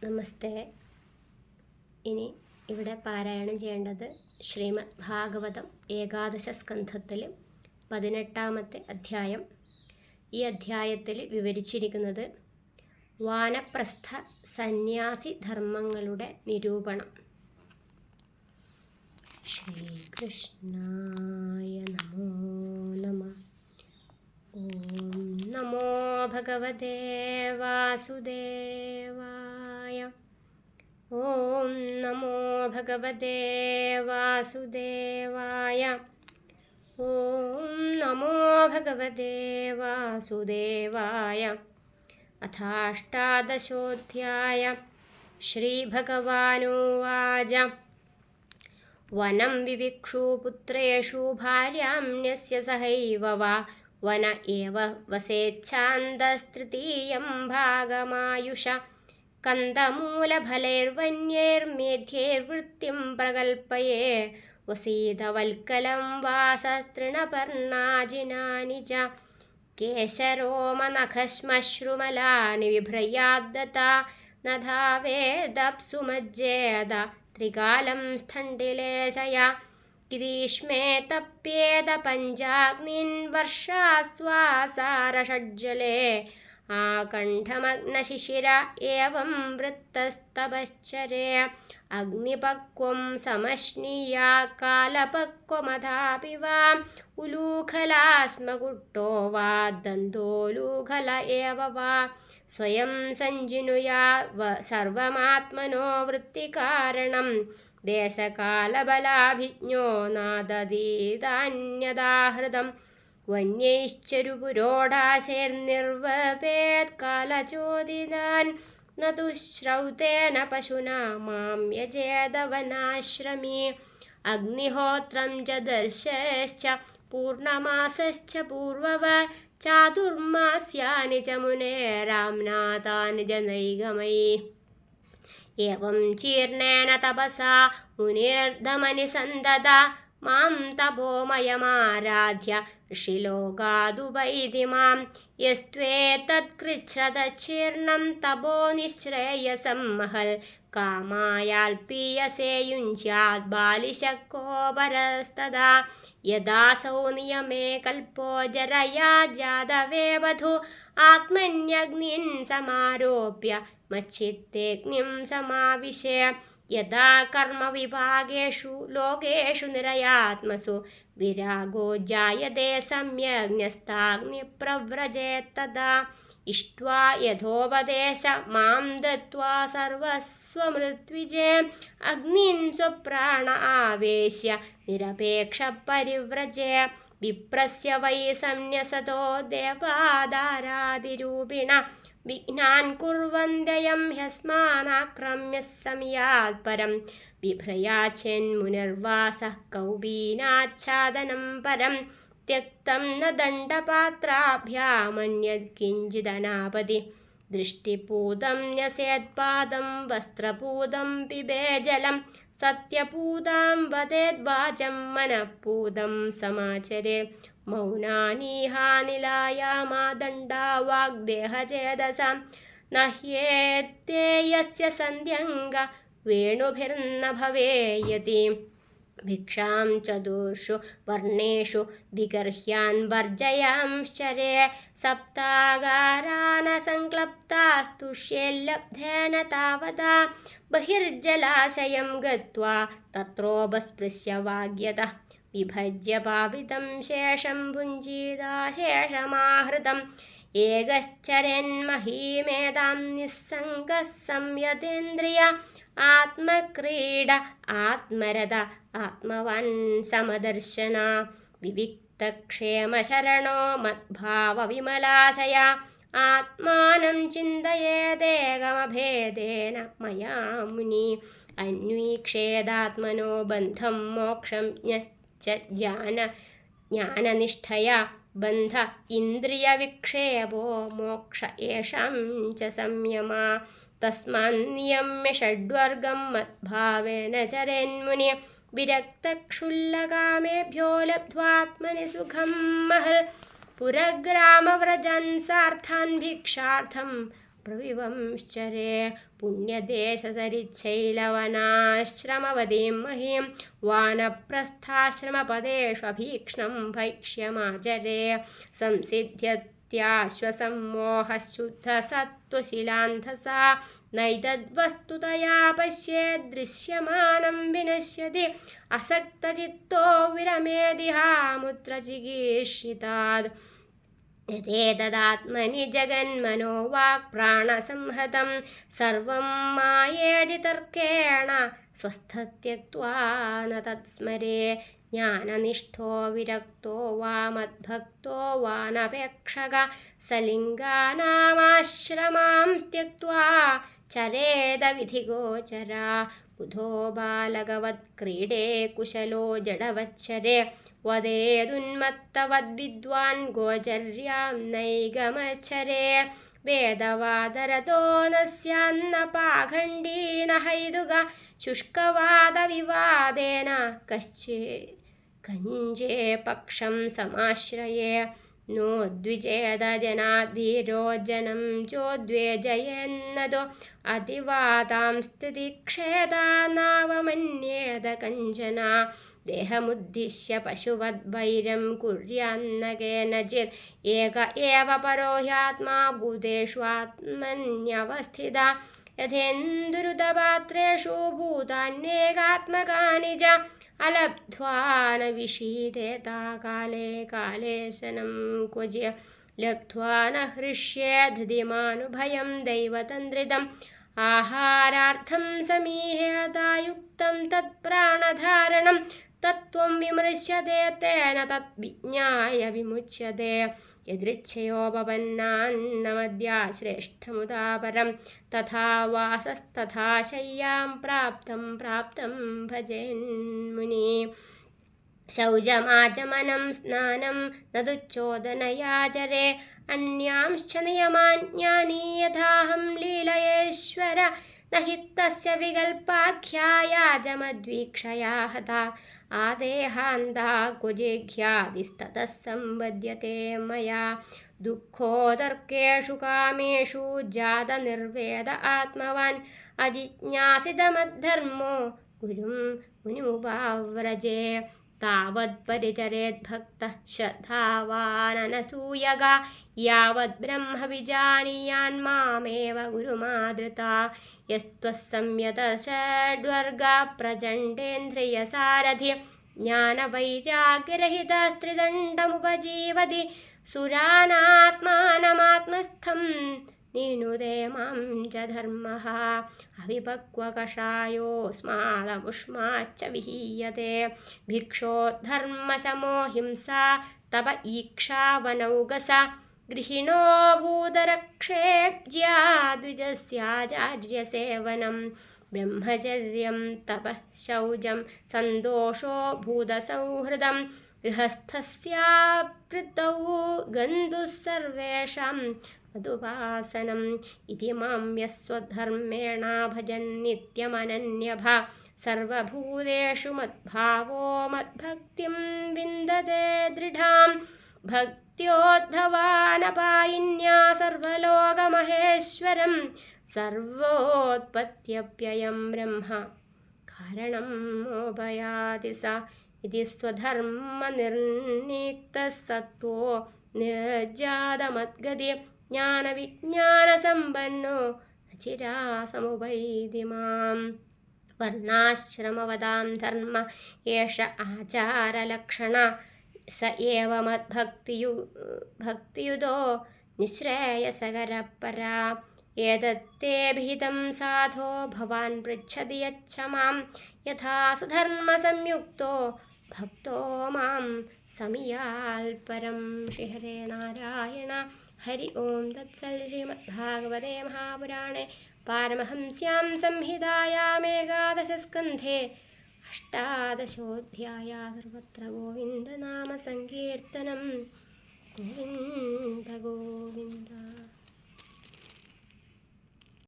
നമസ്തേ. ഇനി ഇവിടെ പാരായണം ചെയ്യേണ്ടത് ശ്രീമദ് ഭാഗവതം ഏകാദശ സ്കന്ധത്തിൽ 18-ാമത്തെ അധ്യായം. ഈ അധ്യായത്തിൽ വിവരിച്ചിരിക്കുന്നത് വാനപ്രസ്ഥ സന്യാസി ധർമ്മങ്ങളുടെ നിരൂപണം. ശ്രീകൃഷ്ണായ നമോ നമഃ. ഓം നമോ ഭഗവതേ വാസുദേവായ. ഓം നമോ ഭഗവതേ വാസുദേവായ. ഓം നമോ ഭഗവതേ വാസുദേവായ. അഥാഷ്ടാദശോऽധ്യായ. ശ്രീഭഗവാനുവാച. വനം വിവിക്ഷു പുത്രേഷു ഭാര്യാം ന്യസ്യ സഹൈവ വാ വന ഏവ വസേച്ഛാന്തസ്തൃതീയം ഭാഗമായുഷ കന്ദമൂലഫലൈർവന്യൈർമേധ്യൈർവൃത്തിം പ്രകൽപ്പയേ വസീതവൽക്കലം വാസസ്തൃണപർണാജിനാനി ച കേശരോമനഖശ്മശ്രുമലാനി വിഭ്രയാദ്ദതാ നധാവേദപ്സു മജ്ജേത ത്രികാലം സ്ഥണ്ഡിലേശയ ഗ്രീഷ്മേ തപ്യേത പഞ്ചാഗ്നിൻ വർഷാസ്വാസാരഷഡ്ജലേ ആകണ്ഠമഗ്നശിശിര ഏവം വൃത്തസ്തപശ്ചരേ അഗ്നിപക്വം സമശ്നീയാ കാലപക്വമഥാപി വാ ഉലൂഖലാശ്മകുട്ടോ വാ ദന്തോലൂഖല ഏവ വാ സ്വയം സഞ്ജിനുയാ സർവമാത്മനോ വൃത്തികാരണം ദേശകാലബലാഭിജ്ഞോ നാദതീതാന്യദാഹൃതം വന്യൈശ്ചരുപുരോടാശൈർനിർവപേത് കാലചോദിതാൻ നതു ശ്രൗതേന പശുനാ മാം യജേദവനാശ്രമീ അഗ്നിഹോത്രം ച ദർശശ്ച പൂർണ്ണമാസശ്ച പൂർവവത് ചാതുർമാസ്യാനി ച മുനേരാംനാഥാനി ജനൈകമയീ ഏവം ചീർണേന തപസാ മുനിർധമനി സന്തത മാം തപോമയമാരാധ്യ ഋഷിലോകാദുപൈതി മാം യസ്ത്വേതത്കൃച്ഛ്രതചീർണം തപോ നിശ്രേയസം മഹൽ കാമായാൽപീയസേ യുഞ്ജ്യാത് ബാലിശക്കോപരസ്തദാ യദാസൗ നിയമേ കൽപ്പോ ജരയാ ജാതവേ വധു ആത്മന്യഗ്നിൻ സമാരോപ്യ മച്ഛിത്തേഗ്നിം സമാവിശേ യഥാ കർമ്മവിഭാഗേഷു ലോകേഷു നിരയാത്മസു വിരാഗോ ജായതേ സമ്യഗ്ന്യസ്താഗ്നിപ്രവ്രജേത്തദാ ഇഷ്ട്വാ യഥോപദേശ മാം ദത്വാ സർവസ്വമൃത്വിജേ അഗ്നിൻ സ്വപ്രാണ ആവേശ്യ നിരപേക്ഷ പരിവ്രജേ വിപ്രസ്യ വൈ സന്യസതോ ദേവാദാരാദിരൂപിണ വിഘ്നാൻ കുർവന്ത്യയം ഹ്യസ്മാനാക്രമ്യ സമയാത് പരം ബിഭ്രയാച്ഛന്മുനിർവാസഃ കൗപീനാച്ഛാദനം പരം ത്യക്തം ന ദണ്ഡപാത്രാഭ്യാമന്യത് കിഞ്ചിദനാപതി ദൃഷ്ടിപൂതം ന്യസേത്പാദം വസ്ത്രപൂതം പിബേജലം സത്യപൂതാം വദേദ്വാചം മനഃപൂതം സമാചരേ മൗനാനീഹാനിലായാമാദണ്ഡാ വാഗ്ദേഹചേതസാം നഹ്യേത്തേ യസ്യ സന്ധ്യംഗ വേണുഭിർന ഭവേയതി ഭിക്ഷാം ചതുർഷു വർണ്ണേഷു വിഗർഹ്യാൻ വർജയാംശ്ചരേ സപ്താകാരാന സംക്ലപ്താസ്തുഷ്യേല്ലബ്ധേന താവതാ ബഹിർജലാശയം ഗത്വാ തത്രോപസ്പൃശ്യ വാഗ്യതഃ വിഭജ്യ പാപിതം ശേഷം ഭുഞ്ജീതാശേഷമാഹൃതം ഏകശ്ചരന്മഹീമേതാം നിസ്സംഗഃ സംയതേന്ദ്രിയ ആത്മക്രീഡ ആത്മരത ആത്മവാൻ സമദർശന വിവിക്തക്ഷേമശരണോ മദ്ഭാവവിമലാശയ ആത്മാനം ചിന്തയേദേകമഭേദേന മയാ മുനി അന്വീക്ഷേദാത്മനോ ബന്ധം മോക്ഷം ജ്ഞാനനിഷ്ഠയാ ബന്ധ ഇന്ദ്രിയവിക്ഷേപോ മോക്ഷ യേഷാം ച സംയമ തസ്മാന്നിയമ്യ ഷഡ്വർഗം മദ്ഭാവേന ചരന്മുനി വിരക്തക്ഷുല്ലകാമേഭ്യോ ലബ്ധ്വാത്മനി സുഖം മഹൽ പുരഗ്രാമവ്രജൻ സാർത്ഥാൻ ഭിക്ഷാർത്ഥം प्रविवंश्चरे पुण्यदेशसरिच्छैलवनाश्रमवतीं महीं वानप्रस्थाश्रमपदेष्वभीक्ष्णं भैक्ष्यमाचरे संसिद्ध्यत्याश्वसम्मोहशुद्धसत्त्वशिलान्धसा नैतद्वस्तुतया पश्येद्दृश्यमानं विनश्यति असक्तचित्तो विरमेदिहामुत्र चिकीर्षितात् यथेतदात्मनि जगन्मनो वाक्प्राणसंहतं सर्वं मायेति तर्केण स्वस्थत्यक्त्वा न तत्स्मरे ज्ञाननिष्ठो विरक्तो वा मद्भक्तो वा नपेक्षक सलिङ्गानामाश्रमां त्यक्त्वा चरेदविधिगोचरा बुधो बालकवत्क्रीडे कुशलो जडवच्चरे वदेदुन्मत्तवद्विद्वान् गोचर्यां नैगमच्छरे वेदवादरतो न स्यान्न पाखण्डी न हैदुक शुष्कवादविवादेन कञ्चे पक्षं समाश्रये नोद्विजेदजनाधीरो जनं चोद्वेजयेन्नदो अतिवातां स्थितिक्षेदा नावमन्येद कञ्चना देहमुद्दिश्य पशुवद्वैरं कुर्यान्न केनचित् एक एव परो ह्यात्मा भूतेष्वात्मन्यवस्थिता यथेन्दुरुदपात्रेषु भूतान्येकात्मकानि च अलब्ध्वा न विषीदेता काले काले शनं क्वचि लब्ध्वा न हृष्ये धृतिमानुभयं दैवतन्द्रितम् आहारार्थं समीहेतायुक्तं तत्प्राणधारणं तत्त्वं विमृश्यते तेन तद्विज्ञाय विमुच्यते यदृच्छयोपपन्नान्नमद्या श्रेष्ठमुदापरं तथा वासस्तथा शय्यां प्राप्तं भजेन्मुनि शौचमाचमनं स्नानं न दुच्चोदनयाचरे अन्यांश्च नियमान् ज्ञानी यथाहं लीलयेश्वर न हि तस्य विकल्पाख्यायाजमद्वीक्षया हता आदेहान्ता कुजिघ्यादिस्ततः सम्पद्यते मया दुःखोदर्केषु कामेषु जातनिर्वेद आत्मवान् अजिज्ञासितमद्धर्मो गुरुं मुनिमुपाव्रजे तावत्परिचरेद्भक्तः श्रद्धावाननसूयगा यावद् ब्रह्म विजानीयान् मामेव गुरुमादृता यस्त्वः संयतषड्वर्गा प्रचण्डेन्द्रियसारथि ज्ञानवैराग्यरहितस्त्रिदण्डमुपजीवति सुरानात्मानमात्मस्थं निनुदे मां च धर्मः अविपक्वकषायोऽस्मादमुष्माच्च विहीयते भिक्षोद्धर्मशमो हिंसा तप ईक्षा वनौगसा गृहिणो भूतरक्षेप्ज्या द्विजस्याचार्यसेवनं ब्रह्मचर्यं तपः शौचं सन्तोषो भूतसौहृदं गृहस्थस्यावृतौ गन्तुः सर्वेषां मदुपासनम् इति मां यस्वधर्मेण भजन्नित्यमनन्यभा सर्वभूतेषु मद्भावो मद्भक्तिं विन्दते दृढां भक्त्योद्धवानपायिन्या सर्वलोकमहेश्वरं सर्वोत्पत्त्यप्ययं ब्रह्म कारणमोपयाति स इति स्वधर्मनिर्निक्तः सत्त्वो निर्जातमद्गति ज्ञानविज्ञानसम्पन्नो चिरासमुपैति मां वर्णाश्रमवदां धर्म एष आचारलक्षणा स एव मद्भक्तियुतो निःश्रेयसकरपरा एतत्ते विहितं साधो भवान् पृच्छति यच्छ मां यथा सुधर्मसंयुक्तो भक्तो मां समियाल्परं श्रीहरे नारायण हरि ओं तत्सत् श्रीमद्भागवते महापुराणे पारमहंस्यां संहितायामेकादशस्कन्धे अष्टादशोऽध्यायः सर्वत्र गोविन्दनामसङ्कीर्तनं गोविन्द गोविन्द।